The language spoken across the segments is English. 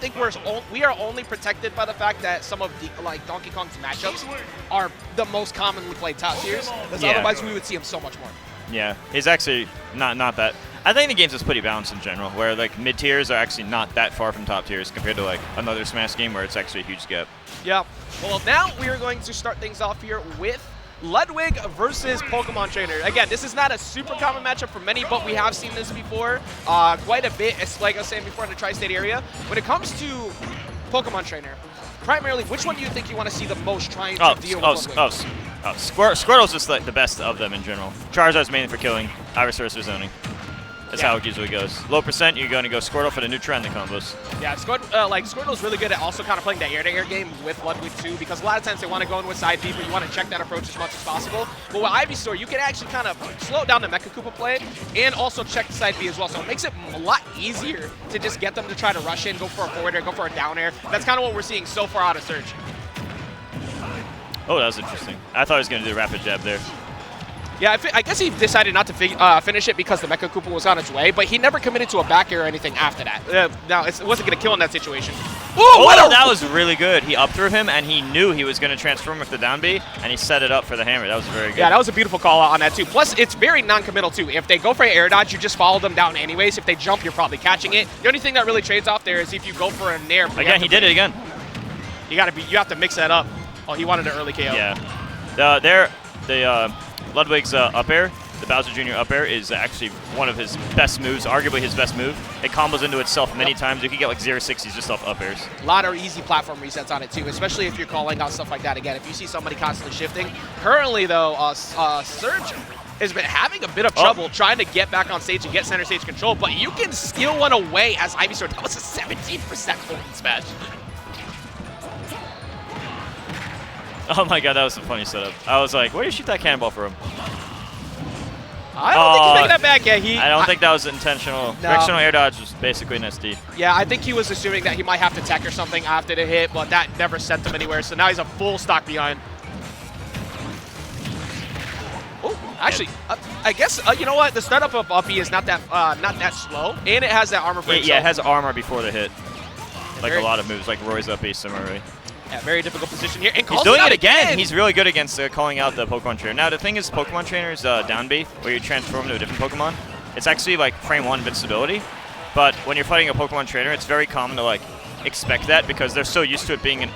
think we are only protected by the fact that some of the Donkey Kong's matchups are the most commonly played top tiers. Because otherwise we would see him so much more. Yeah, he's actually not that. I think the game's is pretty balanced in general, where like mid tiers are actually not that far from top tiers compared to like another Smash game where it's actually a huge gap. Yeah. Well, now we are going to start things off here with Ludwig versus Pokemon Trainer. Again, this is not a super common matchup for many, but we have seen this before quite a bit, as like I was saying before in the Tri-State area. When it comes to Pokemon Trainer, primarily, which one do you think you want to see the most trying to deal with Ludwig? Squirtle's just like the best of them in general. Charizard's mainly for killing, Ivysaur's for zoning. That's how it usually goes. Low percent, you're going to go Squirtle for the neutral and the combos. Yeah, Squirtle's really good at also kind of playing that air-to-air game with Ludwig too, because a lot of times they want to go in with side B, but you want to check that approach as much as possible. But with Ivysaur, you can actually kind of slow down the Mecha Koopa play and also check the side B as well. So it makes it a lot easier to just get them to try to rush in, go for a forward air, go for a down air. That's kind of what we're seeing so far out of Surge. Oh, that was interesting. I thought he was going to do a rapid jab there. Yeah, I guess he decided not to finish it because the Mecha Koopa was on its way, but he never committed to a back air or anything after that. Now, it wasn't going to kill in that situation. Oh, that was really good. He up threw him, and he knew he was going to transform with the down B, and he set it up for the hammer. That was very good. Yeah, that was a beautiful call out on that, too. Plus, it's very non-committal, too. If they go for an air dodge, you just follow them down anyways. If they jump, you're probably catching it. The only thing that really trades off there is if you go for an air. Again, he did it again. You have to mix that up. Oh, he wanted an early KO. Yeah. Ludwig's up air, the Bowser Jr. up air, is actually one of his best moves, arguably his best move. It combos into itself many times. You can get like 0-60s just off up airs. A lot of easy platform resets on it too, especially if you're calling out stuff like that again. If you see somebody constantly shifting. Currently though, Surge has been having a bit of trouble trying to get back on stage and get center stage control, but you can steal one away as Ivysaur. That was a 17% golden smash. Oh my god, that was a funny setup. I was like, where do you shoot that cannonball from? I don't think he's making that back yet. I don't think that was intentional. No. Directional air dodge was basically an SD. Yeah, I think he was assuming that he might have to tech or something after the hit, but that never sent him anywhere, so now he's a full stock behind. Oh, actually, I guess, you know what? The startup of Uppy is not that slow, and it has that armor break. Yeah, it has armor before the hit. Like a lot of moves, like Roy's Uppy, similarly. Yeah, very difficult position here. And he's doing it again. He's really good against calling out the Pokemon Trainer. Now, the thing is, Pokemon Trainer's down B, where you transform to a different Pokemon, it's actually like frame 1 invincibility. But when you're fighting a Pokemon Trainer, it's very common to like expect that because they're so used to it being an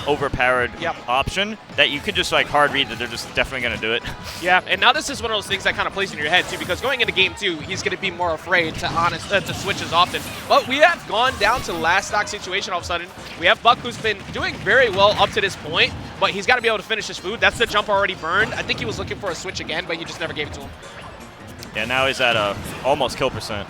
overpowered option that you can just like hard read that they're just definitely going to do it. Yeah, and now this is one of those things that kind of plays in your head too, because going into game 2, he's going to be more afraid to switch as often. But we have gone down to last stock situation all of a sudden. We have Buck, who's been doing very well up to this point, but he's got to be able to finish his food. That's the jump already burned. I think he was looking for a switch again, but you just never gave it to him. Yeah, now he's at almost kill percent.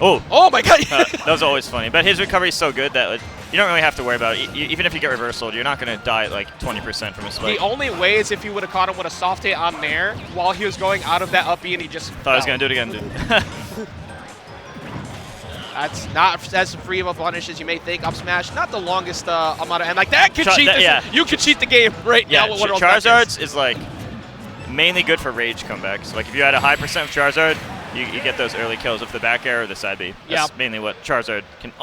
Oh my god! That was always funny. But his recovery is so good that you don't really have to worry about it. Even if you get reversaled, you're not going to die at like 20% from a spike. The only way is if you would have caught him with a soft hit on there while he was going out of that up B and he just thought I was going to do it again, dude. That's not as free of a punish as you may think. Up smash, not the longest amount of, and like that could cheat this. Yeah. You could cheat the game right now with one of those Charizard's is like mainly good for rage comebacks. Like if you had a high percent of Charizard, you get those early kills with the back air or the side B. That's mainly what Charizard can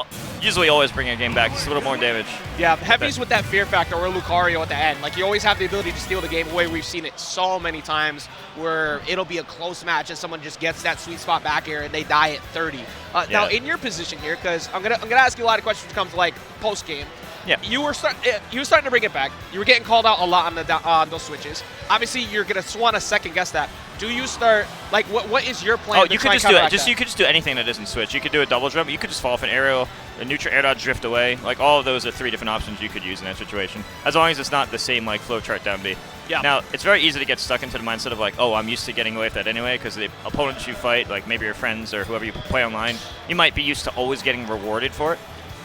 usually always bring a game back. It's a little more damage. Yeah, heavies with that fear factor or Lucario at the end. Like you always have the ability to steal the game away. We've seen it so many times where it'll be a close match and someone just gets that sweet spot back air and they die at 30. Now in your position here, because I'm gonna ask you a lot of questions when it comes to like post game. Yeah. You were starting to bring it back. You were getting called out a lot on those switches. Obviously, you're gonna want to second guess that. Do you start like what is your plan? Oh, you could just do it. You could just do anything that isn't switch. You could do a double jump. You could just fall off an aerial, a neutral air dodge, drift away. Like all of those are 3 different options you could use in that situation. As long as it's not the same like flow chart down B. Yeah. Now it's very easy to get stuck into the mindset of like, oh, I'm used to getting away with that anyway, because the opponents you fight, like maybe your friends or whoever you play online, you might be used to always getting rewarded for it.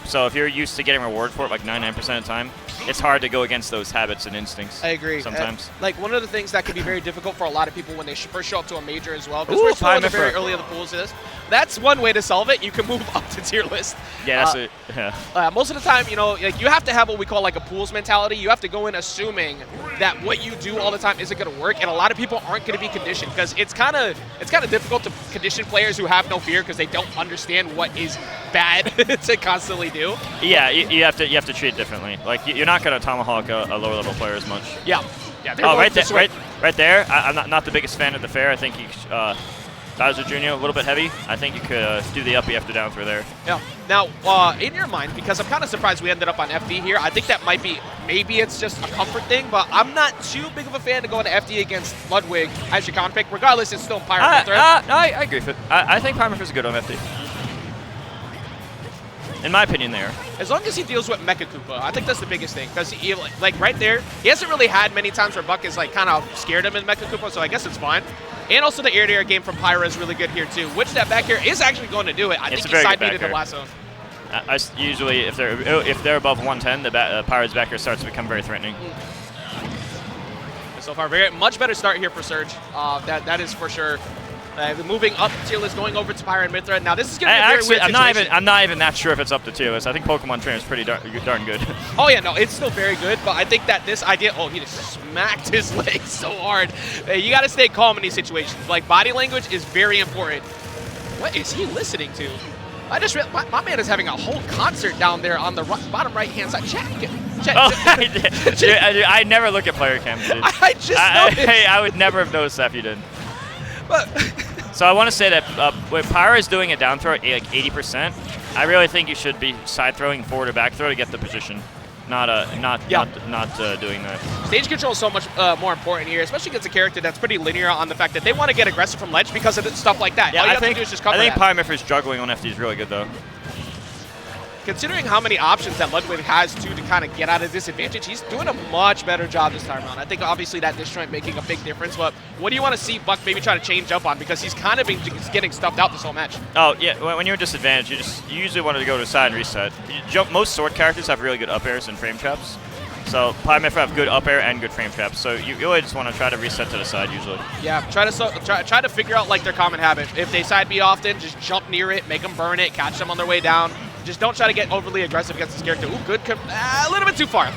So if you're used to getting rewarded for it like 99% of the time, it's hard to go against those habits and instincts. I agree. Sometimes. Like, one of the things that can be very difficult for a lot of people when they first show up to a major as well, because we're still in the very early of the pools of this. That's one way to solve it. You can move up to tier list. Yeah, that's it. Yeah. Most of the time, you know, like you have to have what we call like a pools mentality. You have to go in assuming that what you do all the time isn't going to work, and a lot of people aren't going to be conditioned because it's kind of difficult to condition players who have no fear because they don't understand what is bad to constantly do. Yeah, you have to treat it differently. Like you're not going to tomahawk a lower level player as much. Yeah. Yeah. Oh, right there. I'm not the biggest fan of the fair. I think you. Bowser Jr. a little bit heavy. I think you could do the uppy after down through there. Yeah. Now, in your mind, because I'm kind of surprised we ended up on FD here, I think that might be, maybe it's just a comfort thing, but I'm not too big of a fan to go into FD against Ludwig as your con pick. Regardless, it's still Pyra. No, I agree with it. I think Pyra is good on FD. In my opinion, there. As long as he deals with Mecha Koopa, I think that's the biggest thing. Because, like, right there, he hasn't really had many times where Buck is, like, kind of scared him in Mecha Koopa, so I guess it's fine. And also the air-to-air game from Pyra is really good here, too. Which that back here is actually going to do it. I think he side-beated the last zone. Usually, if they're above 110, the Pyra's back here starts to become very threatening. So far, much better start here for Surge. That is for sure. Moving up tier list, going over to Pyra and Mythra. Now this is going to be a very weird situation. I'm not even that sure if it's up to tier list. I think Pokemon Trainer is pretty darn good. Oh yeah, no, it's still very good, but I think that this idea, he just smacked his leg so hard. You got to stay calm in these situations. Like, body language is very important. What is he listening to? I just realized my man is having a whole concert down there on the bottom right-hand side. Check. I never look at player cam, dude. I just noticed. I would never have noticed that if you didn't. But so I want to say that when Pyra is doing a down throw at like 80%, I really think you should be side throwing forward or back throw to get the position, not doing that. Stage control is so much more important here, especially against a character that's pretty linear on the fact that they want to get aggressive from ledge because of stuff like that. Yeah, all you have to do is just cover that. I think Pyra juggling on FD is really good though. Considering how many options that Ludwig has to kind of get out of disadvantage, he's doing a much better job this time around. I think obviously that disjoint making a big difference, but what do you want to see Buck maybe try to change up on? Because he's kind of been getting stuffed out this whole match. Oh, yeah, when you're disadvantaged, you usually want to go to the side and reset. Most sword characters have really good up airs and frame traps. So Pyra have good up air and good frame traps. So you really just want to try to reset to the side usually. Yeah, try to figure out like their common habit. If they side beat often, just jump near it, make them burn it, catch them on their way down. Just don't try to get overly aggressive against this character. Ooh, good. A little bit too far.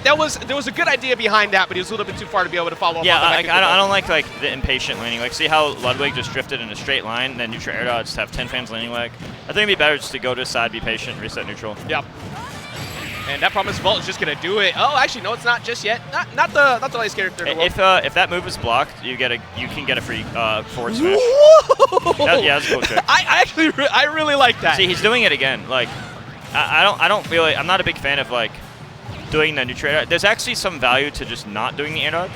There was a good idea behind that, but he was a little bit too far to be able to follow up. Yeah, I don't like the impatient landing. Like, see how Ludwig just drifted in a straight line, and then neutral air dodge, just have 10 frames landing lag. I think it'd be better just to go to the side, be patient, reset neutral. Yep. And that Promise Vault is just gonna do it. Oh, actually, no, it's not just yet. Not the latest character in the world. If that move is blocked, you can get a free forward smash. Yeah, that's a cool trick. I really like that. See, he's doing it again. Like, I'm not a big fan of like doing the neutral air dodge. There's actually some value to just not doing the air dodge.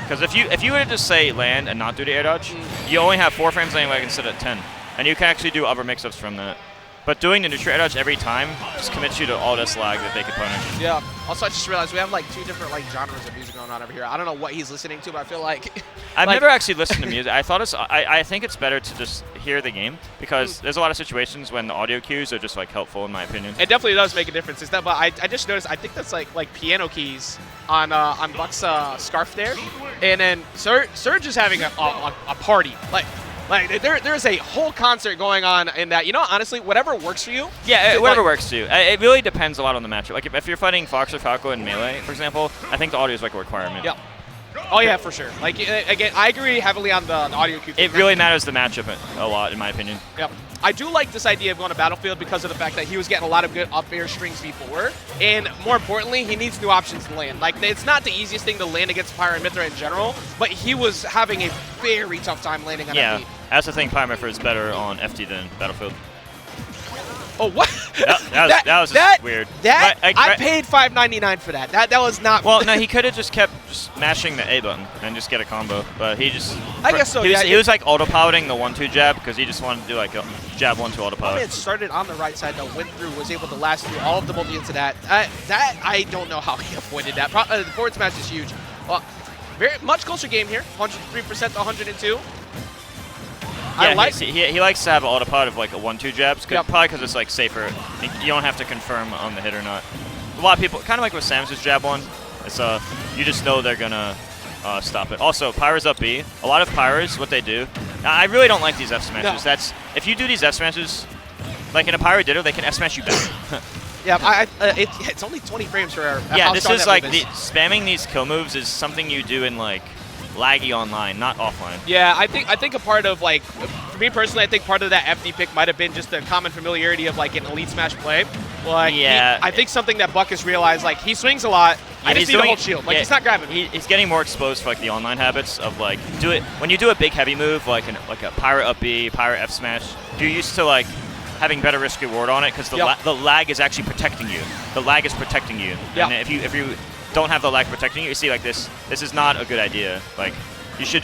Because if you were to just say land and not do the air dodge, you only have 4 frames landing lag instead of 10, and you can actually do other mix-ups from that. But doing the neutral air dodge every time just commits you to all this lag that they could punish. Yeah. Also, I just realized we have like 2 different like genres of music going on over here. I don't know what he's listening to, but I feel like I've never actually listened to music. I think it's better to just hear the game because there's a lot of situations when the audio cues are just like helpful in my opinion. It definitely does make a difference. But I just noticed I think that's like piano keys on Buck's scarf there, and then Surge is having a party Like, there's a whole concert going on in that. You know, honestly, whatever works for you. Yeah, whatever works for you. It really depends a lot on the matchup. Like, if you're fighting Fox or Falco in Melee, for example, I think the audio is like a requirement. Yeah. Oh, yeah, for sure. Like, again, I agree heavily on the audio cue. It really matters the matchup a lot, in my opinion. Yep. I do like this idea of going to Battlefield because of the fact that he was getting a lot of good up air strings before. And more importantly, he needs new options to land. Like, it's not the easiest thing to land against Pyra and Mythra in general, but he was having a very tough time landing on FD. That's the thing, Pyra and Mythra is better on FD than Battlefield. Oh, what? That was just weird. I paid $5.99 for that. That was not. Well, no, he could have just kept mashing the A button and just get a combo, but he just. I guess so. He was like auto-piloting the 1-2 jab because he just wanted to do like a jab 1-2 autopilot. It started on the right side though, went through, was able to last through all of the multi into that. I don't know how he avoided that. The forward smash is huge. Well, very much closer game here. 103% to 102. Yeah, he likes to have an autopilot of like a 1-2 jabs, probably because it's like safer. You don't have to confirm on the hit or not. a lot of people, kind of like with Samus' jab one, it's you just know they're gonna stop it. Also, Pyra's up B. A lot of Pyras, what they do, I really don't like these F smashes. No. If you do these F smashes, like in a Pyra Ditto, they can F smash you back. Yeah, it's only 20 frames for yeah, how this strong is that like move is. spamming these kill moves is something you do in like laggy online, not offline. Yeah, I think a part of like, for me personally, I think part of that FD pick might have been just the common familiarity of like an elite smash play. Like, yeah, I think something that Buck has realized, like he swings a lot. I just need to hold shield. Like yeah, he's not grabbing. He's getting more exposed for like the online habits of like when you do a big heavy move like a Pyra up B, Pyra F smash. You're used to like having better risk reward on it because the lag is actually protecting you. The lag is protecting you. Yep. And if you don't have the lag protecting you, you see like this is not a good idea. Like you should,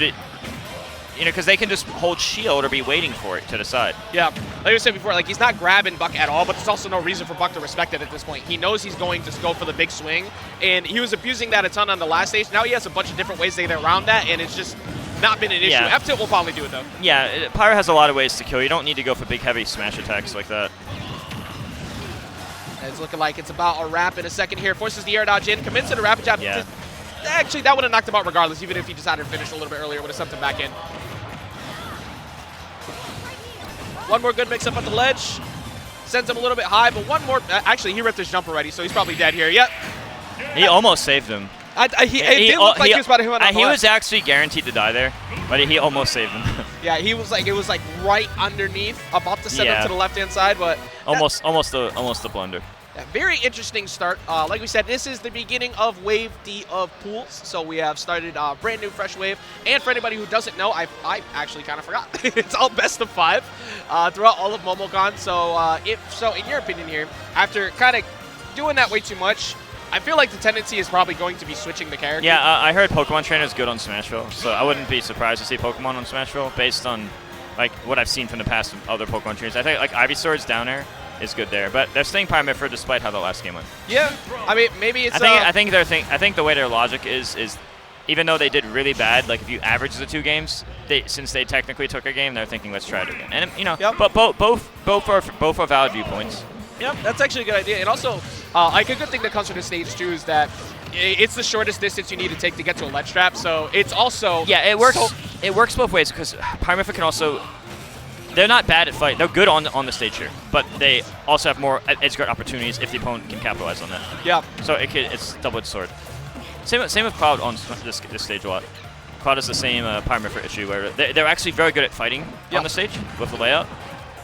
because they can just hold shield or be waiting for it to decide. Yeah, like I said before, like he's not grabbing Buck at all, but there's also no reason for Buck to respect it at this point. He knows he's going to go for the big swing, and he was abusing that a ton on the last stage. Now he has a bunch of different ways to get around that, and it's just not been an issue. Yeah. F-tilt will probably do it though. Yeah, Pyra has a lot of ways to kill. You don't need to go for big heavy smash attacks like that. It's looking like it's about a wrap in a second here. Forces the air dodge in, commits to the rapid jab. Yeah. Actually, that would have knocked him out regardless, even if he decided to finish a little bit earlier, would have sent him back in. One more good mix-up at the ledge. Sends him a little bit high, but one more. Actually, he ripped his jump already, so he's probably dead here. Yep. He almost saved him. It did look like he was about to hit him on the He left. was actually guaranteed to die there, but he almost saved him. Yeah, he was like, it was like right underneath, about to send him Yeah. to the left-hand side, but almost the blunder. yeah, very interesting start. Like we said, this is the beginning of Wave D of pools. So we have started a brand new fresh wave. And for anybody who doesn't know, I actually kind of forgot. It's all best of 5 throughout all of MomoCon. So in your opinion here, after kind of doing that way too much, I feel like the tendency is probably going to be switching the character. Yeah, I heard Pokemon Trainer is good on Smashville, so I wouldn't be surprised to see Pokemon on Smashville based on like what I've seen from the past of other Pokemon trainers. I think like Ivysaur's down air is good there, but they're staying Pyra Mythra despite how the last game went. Yeah, I mean maybe it's. I think the way their logic is even though they did really bad, like if you average the 2 games, since they technically took a game, they're thinking let's try it again. And Yep. but both are valid viewpoints. Yep, that's actually a good idea. And also, like a good thing that comes from this stage too is that it's the shortest distance you need to take to get to a ledge trap. So it's also it works. It works both ways because Pyra Mythra can also. They're not bad at fight. They're good on the stage here, but they also have more edge guard opportunities if the opponent can capitalize on that. Yeah. So it's double-edged sword. Same with Cloud on this stage a lot. Cloud has the same Pyra Mythra issue where they're actually very good at fighting on the stage with the layout,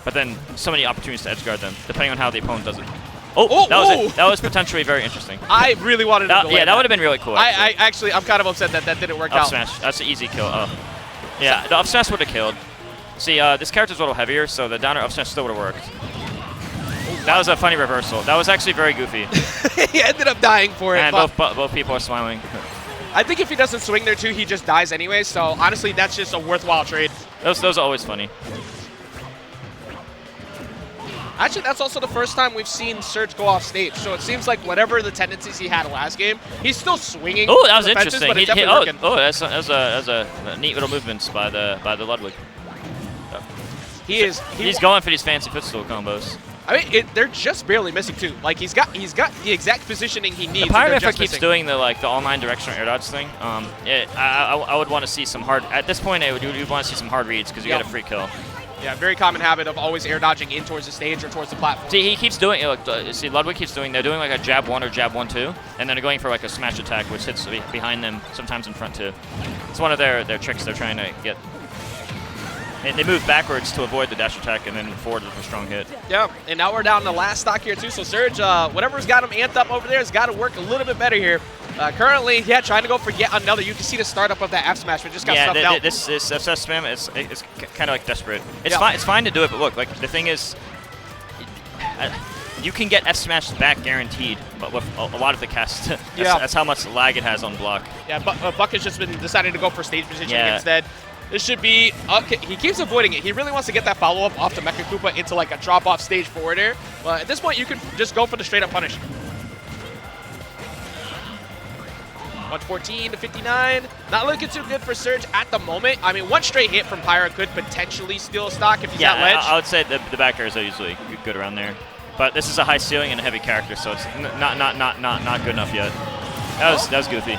but then so many opportunities to edge guard them depending on how the opponent does it. That was potentially very interesting. I really wanted to that would have been really cool. I'm kind of upset that didn't work out. Up smash. That's an easy kill. Yeah, the up smash would have killed. See, this character's a little heavier, so the downer up smash still would have worked. That was a funny reversal. That was actually very goofy. He ended up dying for it. And both people are smiling. I think if he doesn't swing there too, he just dies anyway. So honestly, that's just a worthwhile trade. Those are always funny. Actually, that's also the first time we've seen Surge go off stage. So it seems like whatever the tendencies he had last game, he's still swinging. Oh, that was the fences, interesting. but it's definitely working. That's a neat little movements by the Ludwig. He's going for these fancy footstool combos. I mean, they're just barely missing too. Like he's got the exact positioning he needs. The Pyra Mythra keeps doing the online directional air dodge thing. I would want to see some hard. At this point, you'd want to see some hard reads because you get a free kill. Yeah, very common habit of always air dodging in towards the stage or towards the platform. See, he keeps doing it. Look, see, Ludwig keeps doing. They're doing like a jab 1 or jab 1-2, and then they're going for like a smash attack, which hits behind them, sometimes in front too. It's one of their tricks they're trying to get. And they move backwards to avoid the dash attack and then forward with a strong hit. Yeah, and now we're down to the last stock here too. So Surge, whatever's got him amped up over there has got to work a little bit better here. Currently, trying to go for yet another. You can see the startup of that F smash, but just got stuffed out. This FS spam is kind of like desperate. It's fine to do it, but look, like the thing is, you can get F smash back guaranteed, but with a lot of the cast, that's how much lag it has on block. Yeah, Buck has just been deciding to go for stage positioning instead. This should be okay. He keeps avoiding it. He really wants to get that follow-up off the Mecha Koopa into like a drop-off stage forward air. But at this point, you could just go for the straight-up punish. 114 to 59. Not looking too good for Surge at the moment. I mean, one straight hit from Pyra could potentially steal stock if he's at ledge. I would say the back airs are usually good around there. But this is a high ceiling and a heavy character, so it's not good enough yet. That was goofy.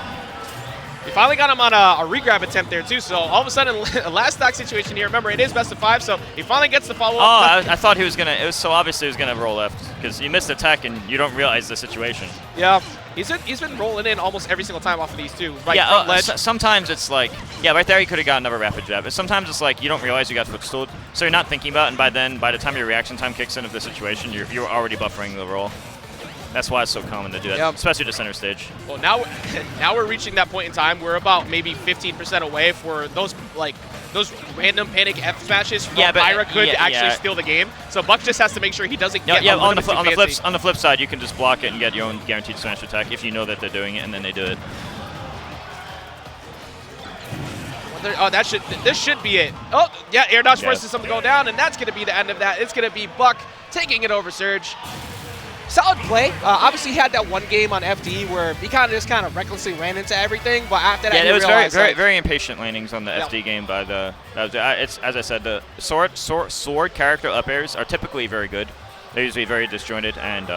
He finally got him on a regrab attempt there, too. So all of a sudden, a last stock situation here. Remember, it is best of 5, so he finally gets the follow-up. Oh, I thought he was going to – it was so obvious he was going to roll left because you missed the tech and you don't realize the situation. Yeah. He's been rolling in almost every single time off of these, too. Right, yeah, ledge. Sometimes it's like – yeah, right there he could have got another rapid jab. But sometimes it's like you don't realize you got footstooled, so you're not thinking about it, and by the time your reaction time kicks in of the situation, you're already buffering the roll. That's why it's so common to do that, especially to center stage. Well, now we're reaching that point in time. We're about maybe 15% away for those random panic F smashes from Pyra could actually steal the game. So Buck just has to make sure he doesn't get on the flip side, you can just block it and get your own guaranteed smash attack if you know that they're doing it and then they do it. Oh, this should be it. Oh, yeah, air dodge forces him to go down, and that's going to be the end of that. It's going to be Buck taking it over Surge. Solid play. Obviously, he had that one game on FD where he kind of recklessly ran into everything, but after that, yeah, he it was realized, very impatient landings on the FD game by the. It's as I said, the sword character up airs are typically very good. They're usually very disjointed, and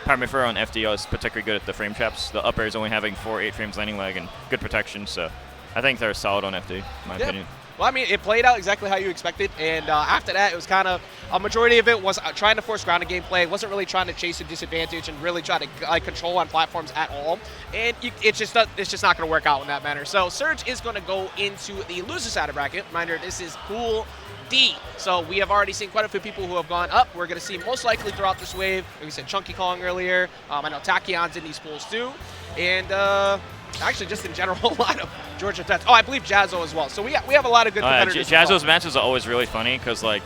Mythra on FD is particularly good at the frame traps. The up airs only having 4-8 frames landing lag and good protection, so I think they're solid on FD, in my opinion. Well, I mean, it played out exactly how you expected, and after that, it was kind of a majority of it was trying to force grounded gameplay. It wasn't really trying to chase a disadvantage and really try to control on platforms at all, and it's just not going to work out in that manner. So Surge is going to go into the loser side of bracket. Reminder: this is Pool D. So we have already seen quite a few people who have gone up. We're going to see most likely throughout this wave. Like we said, Chunky Kong earlier. I know Tachion's in these pools too, and. Actually, just in general, a lot of Georgia Tech. Oh, I believe Jazzo as well. So we have a lot of good competitors. Jazzo's matches are always really funny because, like,